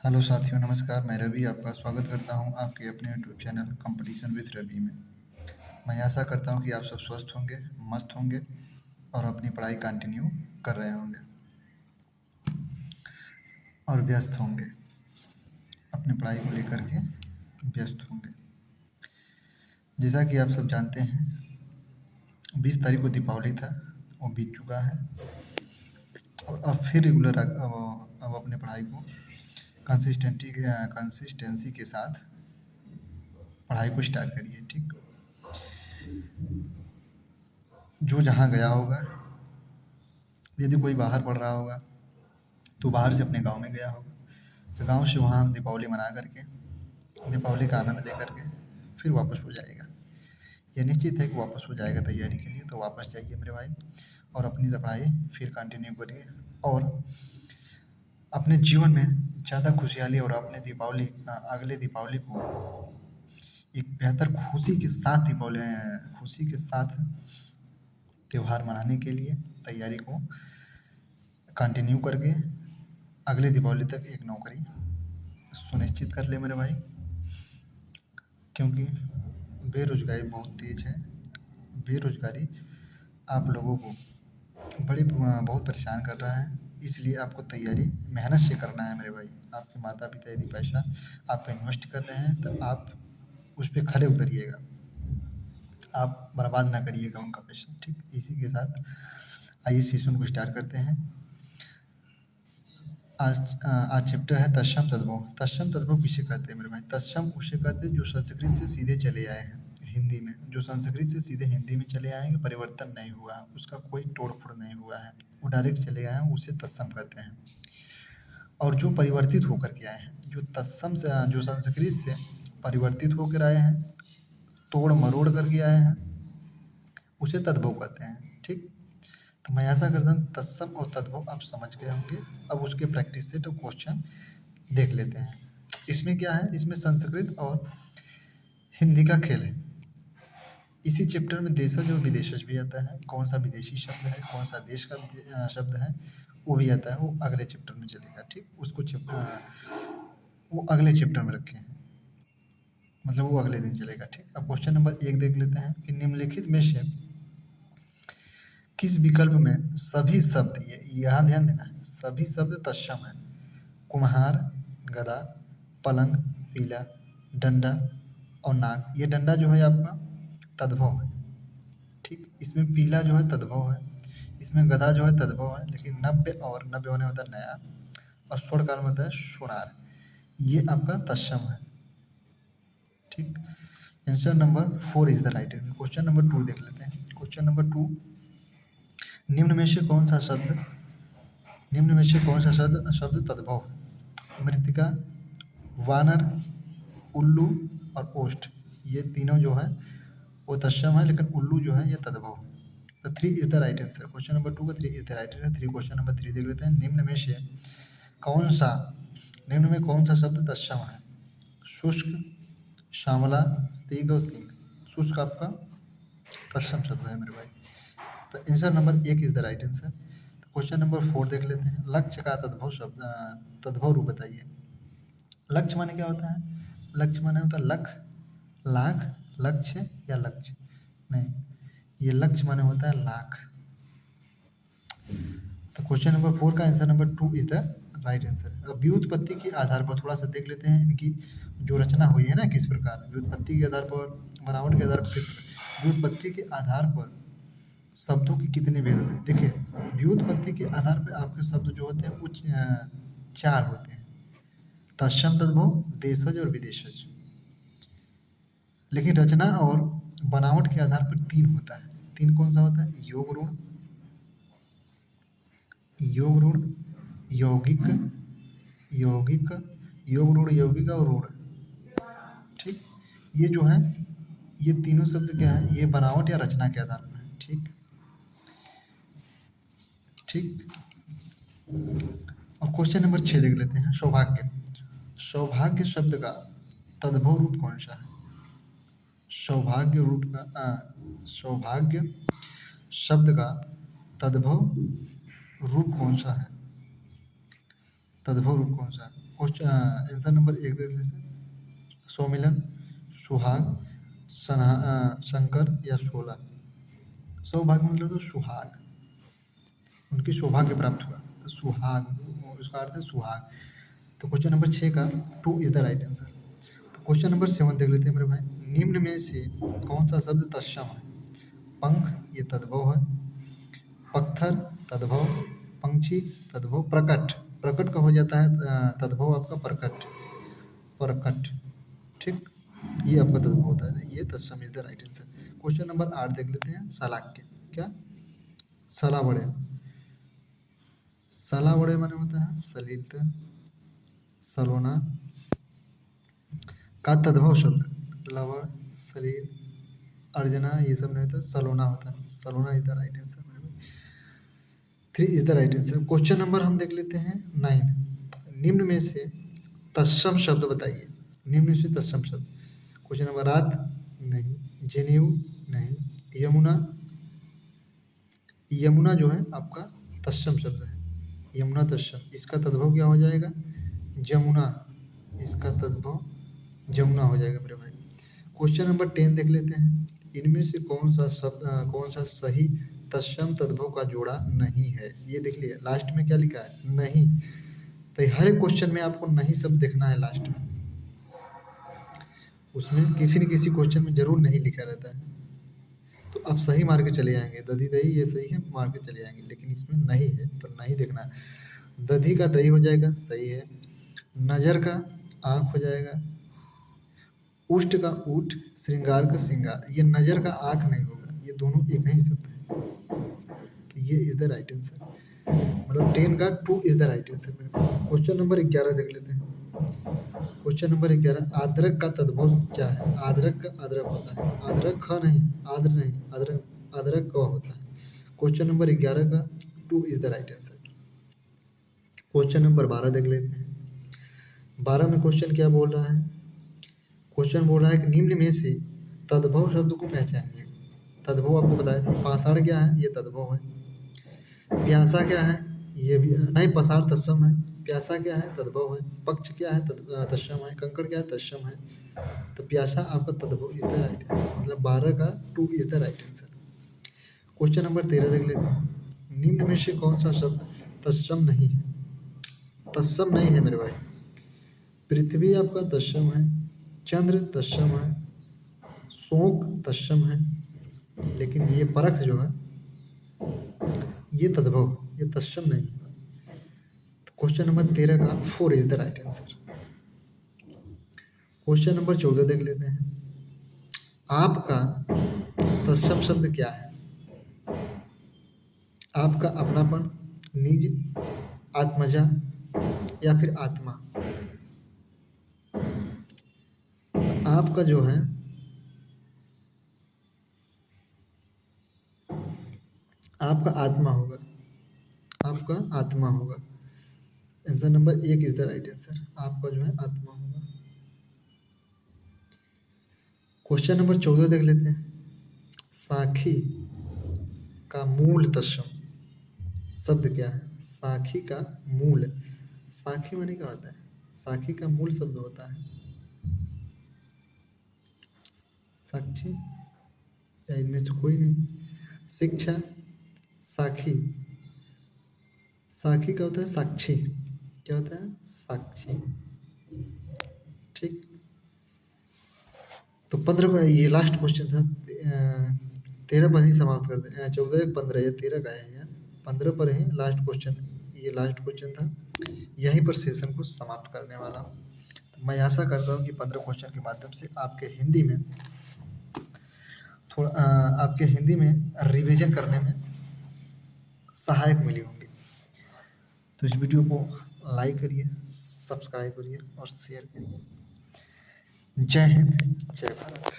Hello साथियों, नमस्कार। मैं रवि आपका स्वागत करता हूं आपके अपने YouTube channel competition with Ravi में। मैं आशा करता हूं कि आप सब स्वस्थ होंगे, मस्त होंगे और अपनी पढ़ाई कंटिन्यू कर रहे होंगे और व्यस्त होंगे, अपनी पढ़ाई को लेकर के व्यस्त होंगे। जैसा कि आप सब जानते हैं, 20 तारीख को दीपावली था, वो बीत चुका है और अब फिर रेगुलर अब अपने पढ़ाई को कंसिस्टेंसी के साथ पढ़ाई को स्टार्ट करिए। ठीक, जो जहाँ गया होगा, यदि कोई बाहर पढ़ रहा होगा तो बाहर से अपने गांव में गया होगा, तो गांव से वहाँ दीपावली मना करके, दीपावली का आनंद लेकर के फिर वापस हो जाएगा। ये निश्चित है कि वापस हो जाएगा तैयारी के लिए। तो वापस जाइए मेरे भाई और अपनी पढ़ाई फिर कंटिन्यू करिए और अपने जीवन में ज़्यादा खुशहाली और अपने अगले दीपावली को एक बेहतर खुशी के साथ त्यौहार मनाने के लिए तैयारी को कंटिन्यू करके अगले दीपावली तक एक नौकरी सुनिश्चित कर ले मेरे भाई, क्योंकि बेरोजगारी बहुत तेज है। बेरोजगारी आप लोगों को बहुत परेशान कर रहा है, इसलिए आपको तैयारी मेहनत से करना है मेरे भाई। आपके माता पिता यदि पैसा आप पे इन्वेस्ट कर रहे हैं तो आप उस पर खरे उतरिएगा, आप बर्बाद ना करिएगा उनका पैसा। ठीक, इसी के साथ आइए सेशन को स्टार्ट करते हैं। आज चैप्टर है तत्सम तद्भव। तत्सम तद्भव किसे कहते हैं मेरे भाई? तत्सम उसे कहते हैं जो संस्कृत से सीधे चले आए हैं हिंदी में। जो संस्कृत से सीधे हिंदी में चले आए हैं, परिवर्तन नहीं हुआ, उसका कोई तोड़ फोड़ नहीं हुआ है, वो डायरेक्ट चले आए हैं, उसे तत्सम कहते हैं। और जो परिवर्तित होकर के आए हैं, जो संस्कृत से परिवर्तित होकर आए हैं, तोड़ मरोड़ करके आए हैं, उसे तद्भव कहते हैं। ठीक, तो मैं ऐसा करता हूँ तत्सम और तद्भव आप समझ गए होंगे। अब उसके प्रैक्टिस से तो क्वेश्चन देख लेते हैं। इसमें क्या है, इसमें संस्कृत और हिंदी का खेल है। इसी चैप्टर में देशज और विदेशज भी आता है। कौन सा विदेशी शब्द है, कौन सा देश का शब्द है, वो भी आता है। वो अगले चैप्टर में चलेगा। ठीक, वो अगले चैप्टर में रखे हैं, मतलब वो अगले दिन चलेगा। ठीक, अब क्वेश्चन नंबर 1 देख लेते हैं कि निम्नलिखित में से किस विकल्प में सभी शब्द, ये यहाँ ध्यान देना है, सभी शब्द तत्सम है। कुम्हार, गदा, पलंग, पीला, डंडा और नाग। ये डंडा जो है आपका तद्भव है। ठीक, इसमें पीला जो है तद्भव है, इसमें गदा जो है तद्भव है, लेकिन नव्य होने होता है नया, और स्वर्ण काल में होता है सोनार, ये आपका तत्सम है। ठीक, answer number 4 is the right answer. Question number 2 देख लेते हैं। क्वेश्चन नंबर 2, निम्न में से कौन सा शब्द तद्भव है? मृतिका, वानर, उल्लू और ओष्ठ, ये तीनों जो है वो तत्सम है, लेकिन उल्लू जो है ये तद्भव है। तो 3 is the right answer. Question number 2 का 3 is the right answer. Question number 3 देख लेते हैं। निम्न में कौन सा शब्द तत्सम है? शुष्क, श्यामला, स्तिग और सिंह। शुष्क आपका तत्सम शब्द है मेरे भाई। तो answer number 1 is the right answer. Question number 4 देख लेते हैं। लक्ष्य का तद्भव रूप बताइए। लक्ष्य माने क्या होता है? लक्ष्य माने होता है लख, लाख, लक्ष्य या लक्ष्य नहीं, ये लक्ष्य माने होता है लाख। तो क्वेश्चन नंबर 4 का answer number 2 is the right answer. अब व्युत्पत्ति के आधार पर थोड़ा सा देख लेते हैं इनकी जो रचना हुई है ना, किस प्रकार व्युत्पत्ति के आधार पर, बनावट के आधार पर, व्युत्पत्ति के आधार पर शब्दों के कितने भेद होते हैं। देखिए, व्युत्पत्ति के आधार पर आपके शब्द जो होते हैं वो 4 होते हैं, तत्सम, तद्भव, देशज और विदेशज। लेकिन रचना और बनावट के आधार पर 3 होता है। 3 कौन सा होता है? योग ऋण, यौगिक, योग ऋण, यौगिक और ऋण। ठीक, ये जो है, ये तीनों शब्द क्या है, ये बनावट या रचना के आधार पर है। ठीक, और क्वेश्चन नंबर 6 देख लेते हैं। सौभाग्य शब्द का तद्भव रूप कौन सा है? सौभाग्य शब्द का तद्भव रूप कौन सा है? क्वेश्चन आंसर नंबर 1 देख लेते हैं। सौमिलन, सुहाग, शंकर या शोला। सौभाग्य मतलब तो सुहाग, उनकी सौभाग्य प्राप्त हुआ तो सुहाग, उसका अर्थ है सुहाग। तो क्वेश्चन नंबर 6 का 2 इज द राइट आंसर। तो क्वेश्चन नंबर 7 देख लेते हैं मेरे भाई। निम्न में से कौन सा शब्द तत्सम है? पंख ये तद्भव है, पत्थर तद्भव, पंछी तद्भव, प्रकट, प्रकट का हो जाता है तद्भव आपका प्रकट, प्रकट, ठीक, ये आपका तद्भव होता है, ये तत्सम is the right answer. Question number 8 देख लेते हैं। सलाक्य क्या? सला बड़े, सला बड़े माने होता है सलीलता, सलोना का तद्भव शब्द लवण, सलील, अर्जना ये सब नहीं होता, सलोना होता है, सलोना is the right answer. 3 is the right answer. Question number हम देख लेते हैं 9। निम्न में से तत्सम शब्द बताइए। निम्न में से तत्सम शब्द। क्वेश्चन नंबर रात नहीं, जनेऊ नहीं, यमुना, यमुना जो है आपका तत्सम शब्द है, यमुना तत्सम, इसका तद्भव क्या हो जाएगा? जमुना, इसका तद्भव जमुना हो जाएगा मेरे भाई। क्वेश्चन नंबर 10 देख लेते हैं। इनमें से कौन सा शब्द कौन सा सही तत्सम तद्भव का जोड़ा नहीं है? ये देख लिया लास्ट में क्या लिखा है? नहीं। तो हर एक क्वेश्चन में आपको नहीं शब्द देखना है लास्ट में, उसमें किसी न किसी क्वेश्चन में जरूर नहीं लिखा रहता है, तो आप सही मार के चले जाएंगे। दधी दही ये सही है, मार के चले जाएंगे, लेकिन इसमें नहीं है तो नहीं देखना है। दधी का दही हो जाएगा, सही है। नजर का आँख हो जाएगा, उष्ट का ऊट, श्रृंगार का श्रृंगार। ये नजर का आँख नहीं होगा, ये दोनों एक ही शब्द है, तो ये इज द राइट आंसर। मतलब 10 का 2 is the right answer. Question number 11 देख लेते हैं। क्वेश्चन नंबर 11, आद्रक का तद्भव क्या है? आद्रक का अदरक होता है, आद्रक ख नहीं, आद्र नहीं, अदरक, अदरक क होता है। क्वेश्चन नंबर 11 का 2 is the right answer. Question number 12 देख लेते हैं। 12 में क्वेश्चन क्या बोल रहा है? क्वेश्चन बोल रहा है कि निम्न में से तद्भव शब्द को पहचानिए। तद्भव आपको बताया था। पाषाण क्या है? ये तद्भव है। प्यासा क्या है? ये भी नहीं, पाषाण तत्सम है। प्यासा क्या है? तद्भव है। पक्ष क्या है? तत्सम है। कंकड़ क्या है? तत्सम है। तो प्यासा आपका तद्भव इज द राइट आंसर, मतलब 12 का 2 is the right answer. Question number 13 देख लेते हैं। निम्न में से कौन सा शब्द तत्सम नहीं है? तत्सम नहीं है मेरे भाई। पृथ्वी आपका तत्सम है, चंद्र तत्सम है, शोक तत्सम है, लेकिन ये परख जो है ये तद्भव है, ये तत्सम नहीं है। तो क्वेश्चन नंबर 13 का 4 is the right answer. Question number 14 देख लेते हैं। आपका तत्सम शब्द क्या है? आपका अपनापन, निज, आत्मजा या फिर आत्मा। तो आपका जो है आपका आत्मा होगा, आपका आत्मा होगा। Answer number 1 is the right answer. आपका जो है आत्मा होगा। क्वेश्चन नंबर 14 देख लेते हैं। साखी का मूल तत्सम शब्द क्या है? साखी का मूल, साखी माने क्या होता है? साखी का मूल शब्द होता है साक्षी, या इनमें से कोई नहीं। शिक्षा, साखी, साखी का होता है साक्षी, क्या होता है? साक्षी, ठीक। तो 15 का ये लास्ट क्वेश्चन था। 13 पर ही समाप्त कर दें। 14 15 या 13 का है यार, 15 पर ही लास्ट क्वेश्चन, ये लास्ट क्वेश्चन था। यहीं पर सेशन को समाप्त करने वाला हूँ। तो मैं आशा करता हूँ कि 15 क्वेश्चन के माध्यम से आपके हिंदी में थोड़ा आपके हिंदी में रिवीजन करने में सहायक मिली होंगी। तो इस वीडियो को लाइक करिए, सब्सक्राइब करिए और शेयर करिए। जय हिंद, जय भारत।